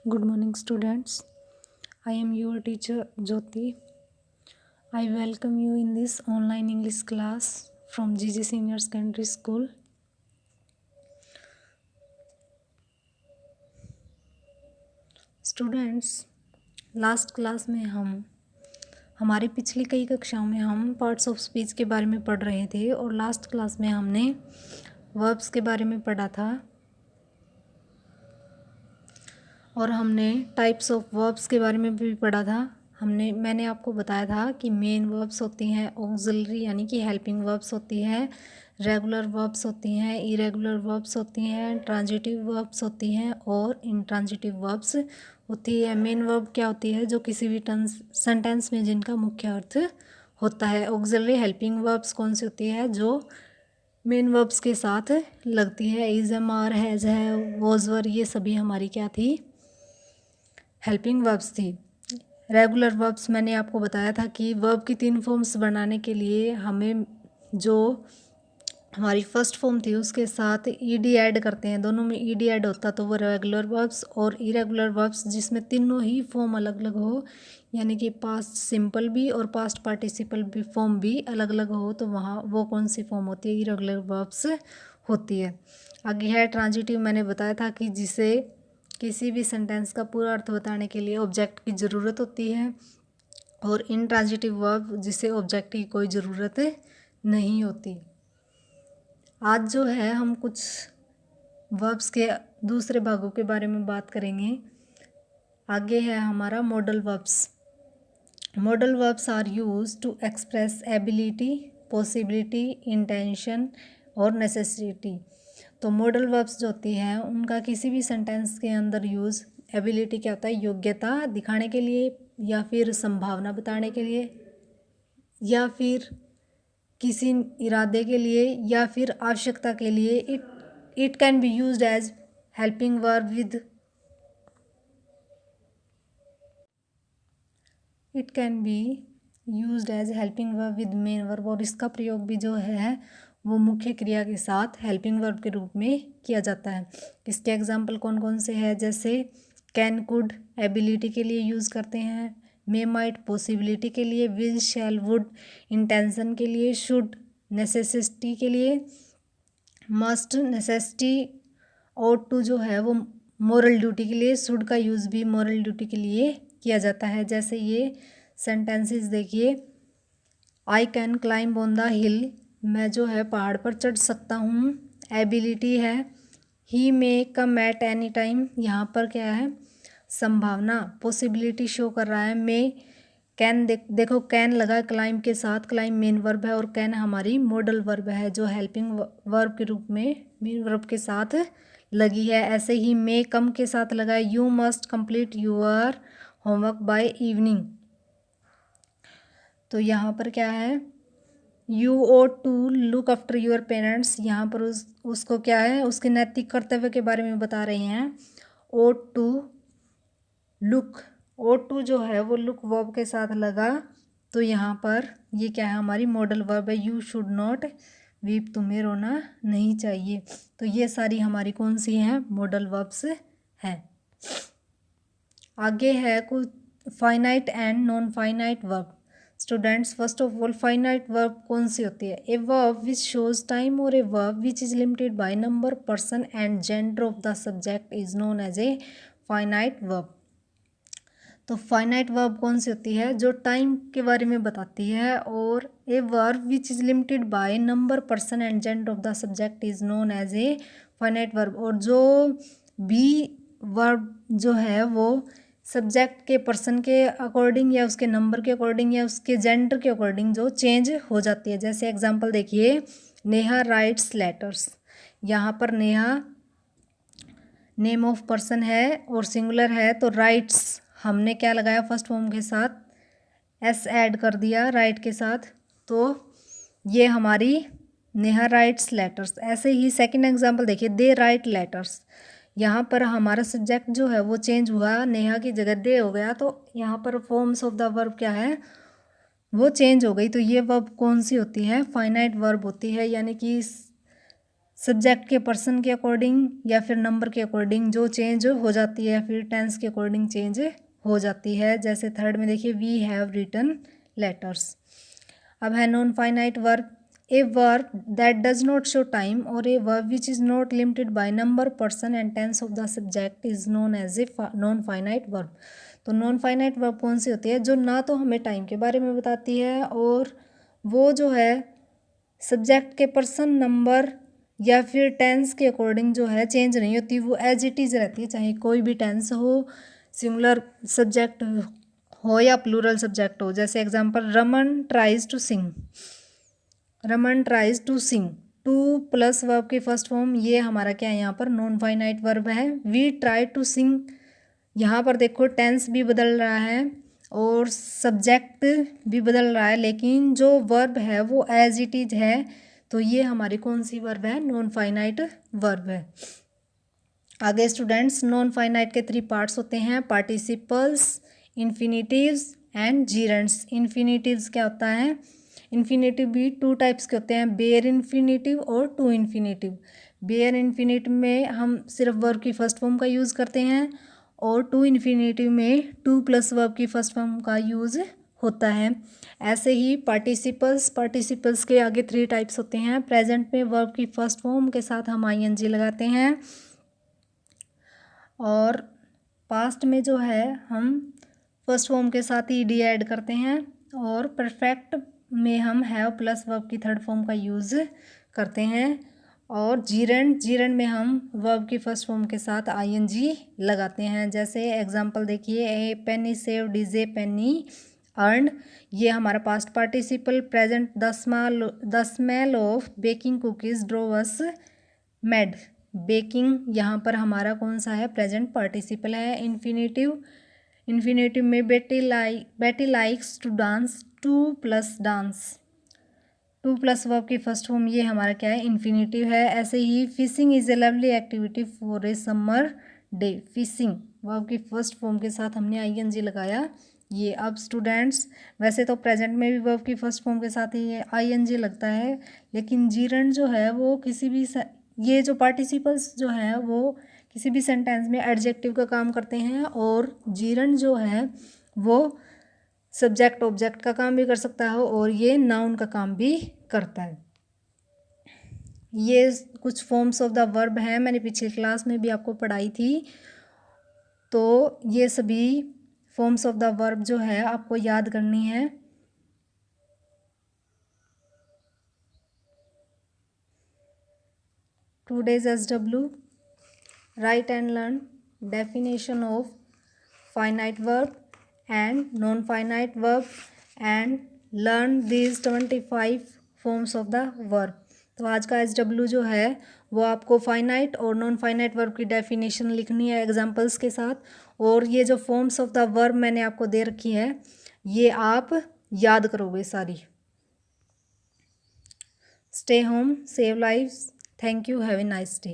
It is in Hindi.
Good morning, students. I am your teacher Jyoti. I welcome you in this online English class from GG Senior Secondary School. Students, last class में हमारी पिछली कई कक्षाओं में हम पार्ट्स ऑफ स्पीच के बारे में पढ़ रहे थे और लास्ट क्लास में हमने वर्ब्स के बारे में पढ़ा था और हमने टाइप्स ऑफ वर्ब्स के बारे में भी पढ़ा था। मैंने आपको बताया था कि मेन वर्ब्स होती हैं, ऑक्सिलरी यानी कि हेल्पिंग वर्ब्स होती हैं, रेगुलर वर्ब्स होती हैं, इरेगुलर वर्ब्स होती हैं, ट्रांजिटिव वर्ब्स होती हैं और इंट्रांजिटिव वर्ब्स होती है। मेन वर्ब क्या होती है? जो किसी भी सेंटेंस में जिनका मुख्य अर्थ होता है। ऑक्सिलरी हेल्पिंग वर्ब्स कौन सी होती है? जो मेन वर्ब्स के साथ लगती है। इज, एम, आर, हैज, है, वॉज, वर, ये सभी हमारी क्या थी? हेल्पिंग वर्ब्स थी। रेगुलर वर्ब्स मैंने आपको बताया था कि वर्ब की 3 फॉर्म्स बनाने के लिए हमें जो हमारी फर्स्ट फॉर्म थी उसके साथ ईडी ऐड करते हैं, दोनों में ईडी ऐड होता तो वो रेगुलर वर्ब्स, और इरेगुलर वर्ब्स जिसमें तीनों ही फॉर्म अलग अलग हो, यानी कि पास्ट सिंपल भी और पास्ट पार्टिसिपल भी फॉर्म भी अलग अलग हो, तो वहाँ वो कौन सी फॉर्म होती है? इरेगुलर वर्ब्स होती है। आगे है ट्रांजिटिव। मैंने बताया था कि जिसे किसी भी सेंटेंस का पूरा अर्थ बताने के लिए ऑब्जेक्ट की ज़रूरत होती है, और इनट्रांजिटिव वर्ब जिसे ऑब्जेक्ट की कोई ज़रूरत नहीं होती। आज जो है हम कुछ वर्ब्स के दूसरे भागों के बारे में बात करेंगे। आगे है हमारा modal verbs. Modal verbs are used to express ability, possibility, intention और नेसेसिटी। तो मॉडल वर्ब्स जो होती हैं उनका किसी भी सेंटेंस के अंदर यूज़, एबिलिटी क्या होता है? योग्यता दिखाने के लिए, या फिर संभावना बताने के लिए, या फिर किसी इरादे के लिए, या फिर आवश्यकता के लिए। It can be used as helping verb with it can be used as helping verb with main verb, और इसका प्रयोग भी जो है वो मुख्य क्रिया के साथ हेल्पिंग वर्ब के रूप में किया जाता है। इसके एग्जाम्पल कौन कौन से हैं? जैसे कैन, कुड एबिलिटी के लिए यूज़ करते हैं, मे, माइट पॉसिबिलिटी के लिए, विल, शैल, वुड इंटेंशन के लिए, शुड नेसेसिटी के लिए, मस्ट नेसेसिटी, ought टू जो है वो मोरल ड्यूटी के लिए, शुड का यूज़ भी मोरल ड्यूटी के लिए किया जाता है। जैसे ये सेंटेंसेस देखिए, I can climb on the हिल, मैं जो है पहाड़ पर चढ़ सकता हूँ। एबिलिटी है, ही मे कम एट एनी टाइम, यहाँ पर क्या है? संभावना, पॉसिबिलिटी शो कर रहा है। मे, कैन, देखो कैन लगा क्लाइंब के साथ, क्लाइंब मेन वर्ब है और कैन हमारी मॉडल वर्ब है जो हेल्पिंग वर्ब के रूप में मेन वर्ब के साथ लगी है। ऐसे ही मे कम के साथ लगा है, you must complete your homework by evening. तो यहाँ पर क्या है? You ought to look after your parents, यहाँ पर उसको क्या है? उसके नैतिक कर्तव्य के बारे में बता रहे हैं। ought to look, ought to जो है वो लुक वर्ब के साथ लगा, तो यहाँ पर ये क्या है? हमारी मॉडल वर्ब है। यू शुड नॉट वीप, तुम्हें रोना नहीं चाहिए। तो ये सारी हमारी कौन सी हैं? मॉडल वर्ब्स हैं। आगे है कुछ finite and non finite verb. Students, first of all finite verb कौन सी होती है? A verb which shows time, और a verb which is limited by number, person and gender of the subject is known as a finite verb. तो फाइनाइट वर्ब कौन सी होती है? जो टाइम के बारे में बताती है। और a verb which is limited by number, person and gender of the subject is known as a finite verb. और जो भी वर्ब जो है वो सब्जेक्ट के पर्सन के अकॉर्डिंग, या उसके नंबर के अकॉर्डिंग, या उसके जेंडर के अकॉर्डिंग जो चेंज हो जाती है। जैसे एग्जांपल देखिए, नेहा राइट्स लेटर्स, यहाँ पर नेहा नेम ऑफ पर्सन है और सिंगुलर है, तो राइट्स हमने क्या लगाया? फर्स्ट फॉर्म के साथ एस ऐड कर दिया राइट के साथ, तो ये हमारी नेहा राइट्स लेटर्स। ऐसे ही सेकंड एग्जांपल देखिए, दे राइट लेटर्स, यहाँ पर हमारा सब्जेक्ट जो है वो चेंज हुआ, नेहा की जगह दे हो गया, तो यहाँ पर फॉर्म्स ऑफ द वर्ब क्या है? वो चेंज हो गई। तो ये वर्ब कौन सी होती है? फाइनाइट वर्ब होती है, यानी कि सब्जेक्ट के पर्सन के अकॉर्डिंग या फिर नंबर के अकॉर्डिंग जो चेंज हो जाती है, या फिर टेंस के अकॉर्डिंग चेंज हो जाती है। जैसे थर्ड में देखिए, वी हैव रिटन लेटर्स। अब है non finite verb, a verb that does not show time और a verb which is not limited by number, person and tense of the subject is known as a non finite verb. तो नॉन फाइनाइट वर्ब कौन सी होती है? जो ना तो हमें टाइम के बारे में बताती है और वो जो है सब्जेक्ट के पर्सन, नंबर या फिर टेंस के अकॉर्डिंग जो है चेंज नहीं होती, वो एज इट इज़ रहती है, चाहे कोई भी टेंस हो, सिंगुलर सब्जेक्ट हो या प्लूरल सब्जेक्ट हो। जैसे example, Raman tries to sing, Raman tries to sing, to plus verb की फर्स्ट फॉर्म, ये हमारा क्या है यहाँ पर? नॉन फाइनाइट वर्ब है। वी ट्राई टू सिंग, यहाँ पर देखो टेंस भी बदल रहा है और सब्जेक्ट भी बदल रहा है, लेकिन जो वर्ब है वो एज इट इज है। तो ये हमारी कौन सी वर्ब है? नॉन फाइनाइट वर्ब है। आगे स्टूडेंट्स, नॉन फाइनाइट के 3 पार्ट्स होते हैं, पार्टिसिपल्स, इन्फिनिटिव्स एंड जीरेंड्स। इन्फिनिटिव्स क्या होता है? इन्फिनेटिव भी 2 टाइप्स के होते हैं, बेयर इन्फिनेटिव और टू इन्फिनेटिव। बेयर इन्फिनेटिव में हम सिर्फ वर्ब की फर्स्ट फॉर्म का यूज़ करते हैं और टू इन्फिनेटिव में 2 प्लस वर्ब की फर्स्ट फॉर्म का यूज़ होता है। ऐसे ही पार्टिसिपल्स के आगे 3 टाइप्स होते हैं। प्रेजेंट में वर्ब की फर्स्ट फॉर्म के साथ हम आईएनजी लगाते हैं और पास्ट में जो है हम फर्स्ट फॉर्म के साथ ही डी ऐड करते हैं और परफेक्ट में हम हैव प्लस वर्ब की थर्ड फॉर्म का यूज़ करते हैं और जीरेंड में हम वर्ब की फर्स्ट फॉर्म के साथ आईएनजी लगाते हैं। जैसे एग्जांपल देखिए, a penny saved is a penny earn, ये हमारा past participle. Present, the smell of baking cookies drove us mad, baking यहाँ पर हमारा कौन सा है? प्रेजेंट पार्टिसिपल है। इन्फिनेटिव में Betty likes to dance, 2 plus dance, 2 plus verb की फर्स्ट फॉर्म, ये हमारा क्या है? इन्फिनेटिव है। ऐसे ही fishing is a lovely activity for a summer day, fishing verb की फर्स्ट फॉर्म के साथ हमने आईएनजी लगाया ये। अब स्टूडेंट्स, वैसे तो प्रेजेंट में भी वर्ब की फर्स्ट फॉर्म के साथ ही आईएनजी लगता है, लेकिन जीरेंड जो है वो किसी भी ये जो पार्टिसिपल्स जो है वो किसी भी सेंटेंस में एडजेक्टिव का काम करते हैं और जीरेंड जो है वो सब्जेक्ट ऑब्जेक्ट का काम भी कर सकता है और ये नाउन का काम भी करता है। ये कुछ फॉर्म्स ऑफ द वर्ब हैं, मैंने पिछली क्लास में भी आपको पढ़ाई थी। तो ये सभी फॉर्म्स ऑफ द वर्ब जो है आपको याद करनी है। Today's SW, write and learn definition of finite verb and non-finite verb and learn these 25 forms of the verb। तो आज का SW जो है वो आपको फाइनाइट और नॉन फाइनाइट वर्ब की डेफिनेशन लिखनी है एग्जांपल्स के साथ, और ये जो फॉर्म्स ऑफ द वर्ब मैंने आपको दे रखी है ये आप याद करोगे सारी। Stay home, save lives. Thank you, have a nice day.